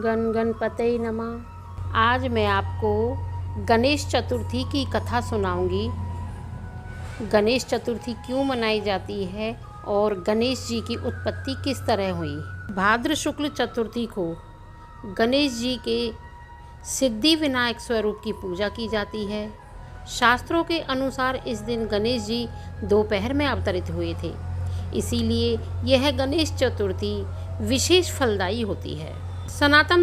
गण गणपतये नमः। आज मैं आपको गणेश चतुर्थी की कथा सुनाऊंगी। गणेश चतुर्थी क्यों मनाई जाती है और गणेश जी की उत्पत्ति किस तरह हुई। भाद्र शुक्ल चतुर्थी को गणेश जी के सिद्धि विनायक स्वरूप की पूजा की जाती है। शास्त्रों के अनुसार इस दिन गणेश जी दोपहर में अवतरित हुए थे, इसीलिए यह गणेश चतुर्थी विशेष फलदायी होती है। सनातन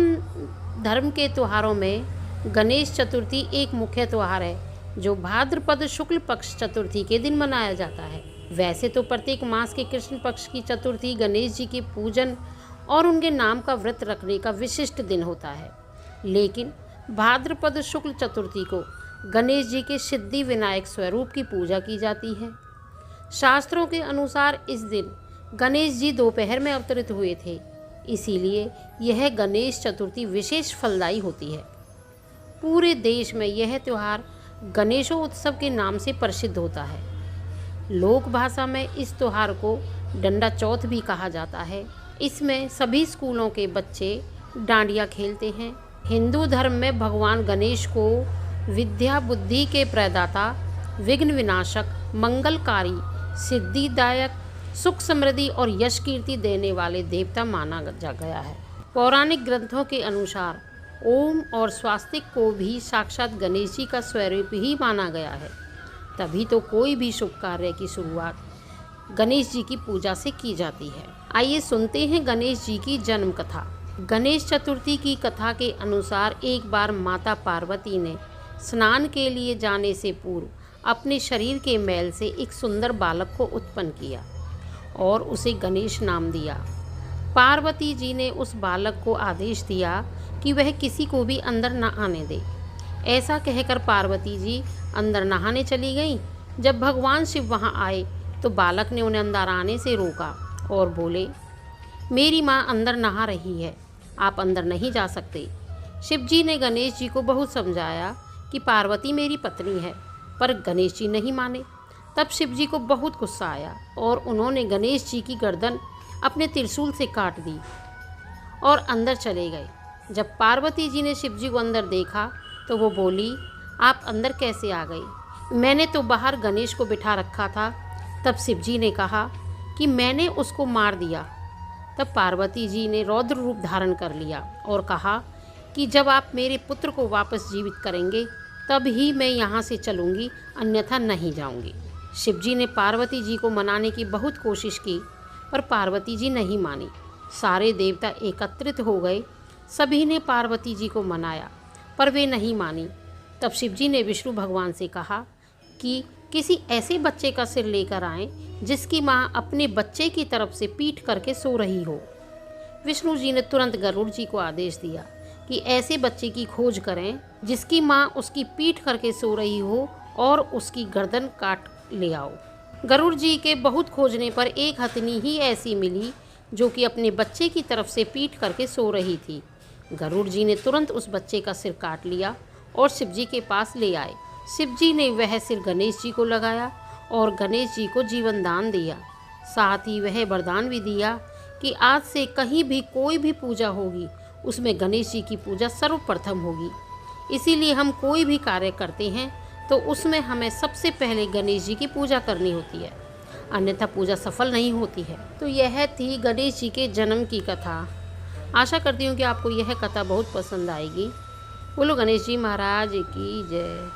धर्म के त्योहारों में गणेश चतुर्थी एक मुख्य त्यौहार है जो भाद्रपद शुक्ल पक्ष चतुर्थी के दिन मनाया जाता है। वैसे तो प्रत्येक मास के कृष्ण पक्ष की चतुर्थी गणेश जी के पूजन और उनके नाम का व्रत रखने का विशिष्ट दिन होता है, लेकिन भाद्रपद शुक्ल चतुर्थी को गणेश जी के सिद्धि विनायक स्वरूप की पूजा की जाती है। शास्त्रों के अनुसार इस दिन गणेश जी दोपहर में अवतरित हुए थे, इसीलिए यह गणेश चतुर्थी विशेष फलदायी होती है। पूरे देश में यह त्यौहार गणेशोत्सव के नाम से प्रसिद्ध होता है। लोक भाषा में इस त्यौहार को डंडा चौथ भी कहा जाता है। इसमें सभी स्कूलों के बच्चे डांडिया खेलते हैं। हिंदू धर्म में भगवान गणेश को विद्या बुद्धि के प्रदाता, विघ्न विनाशक, मंगलकारी, सिद्धिदायक, सुख समृद्धि और यश कीर्ति देने वाले देवता माना गया है। पौराणिक ग्रंथों के अनुसार ओम और स्वास्तिक को भी साक्षात गणेश जी का स्वरूप ही माना गया है। तभी तो कोई भी शुभ कार्य की शुरुआत गणेश जी की पूजा से की जाती है। आइए सुनते हैं गणेश जी की जन्म कथा। गणेश चतुर्थी की कथा के अनुसार एक बार माता पार्वती ने स्नान के लिए जाने से पूर्व अपने शरीर के मैल से एक सुंदर बालक को उत्पन्न किया और उसे गणेश नाम दिया। पार्वती जी ने उस बालक को आदेश दिया कि वह किसी को भी अंदर न आने दे। ऐसा कहकर पार्वती जी अंदर नहाने चली गईं। जब भगवान शिव वहां आए तो बालक ने उन्हें अंदर आने से रोका और बोले, मेरी माँ अंदर नहा रही है, आप अंदर नहीं जा सकते। शिव जी ने गणेश जी को बहुत समझाया कि पार्वती मेरी पत्नी है, पर गणेश जी नहीं माने। तब शिव जी को बहुत गुस्सा आया और उन्होंने गणेश जी की गर्दन अपने त्रिशूल से काट दी और अंदर चले गए। जब पार्वती जी ने शिव जी को अंदर देखा तो वो बोली, आप अंदर कैसे आ गई? मैंने तो बाहर गणेश को बिठा रखा था। तब शिव जी ने कहा कि मैंने उसको मार दिया। तब पार्वती जी ने रौद्र रूप धारण कर लिया और कहा कि जब आप मेरे पुत्र को वापस जीवित करेंगे तब ही मैं यहाँ से चलूँगी, अन्यथा नहीं जाऊँगी। शिव जी ने पार्वती जी को मनाने की बहुत कोशिश की, पर पार्वती जी नहीं मानी। सारे देवता एकत्रित हो गए, सभी ने पार्वती जी को मनाया, पर वे नहीं मानी। तब शिव जी ने विष्णु भगवान से कहा कि किसी ऐसे बच्चे का सिर लेकर आएं जिसकी माँ अपने बच्चे की तरफ से पीठ करके सो रही हो। विष्णु जी ने तुरंत गरुड़ जी को आदेश दिया कि ऐसे बच्चे की खोज करें जिसकी माँ उसकी पीठ करके सो रही हो और उसकी गर्दन काट ले आओ। गरुड़ जी के बहुत खोजने पर एक हथनी ही ऐसी मिली जो कि अपने बच्चे की तरफ से पीठ करके सो रही थी। गरुड़ जी ने तुरंत उस बच्चे का सिर काट लिया और शिव जी के पास ले आए। शिव जी ने वह सिर गणेश जी को लगाया और गणेश जी को जीवन दान दिया। साथ ही वह वरदान भी दिया कि आज से कहीं भी कोई भी पूजा होगी उसमें गणेश जी की पूजा सर्वप्रथम होगी। इसीलिए हम कोई भी कार्य करते हैं तो उसमें हमें सबसे पहले गणेश जी की पूजा करनी होती है, अन्यथा पूजा सफल नहीं होती है। तो यह थी गणेश जी के जन्म की कथा। आशा करती हूँ कि आपको यह कथा बहुत पसंद आएगी। बोलो गणेश जी महाराज की जय।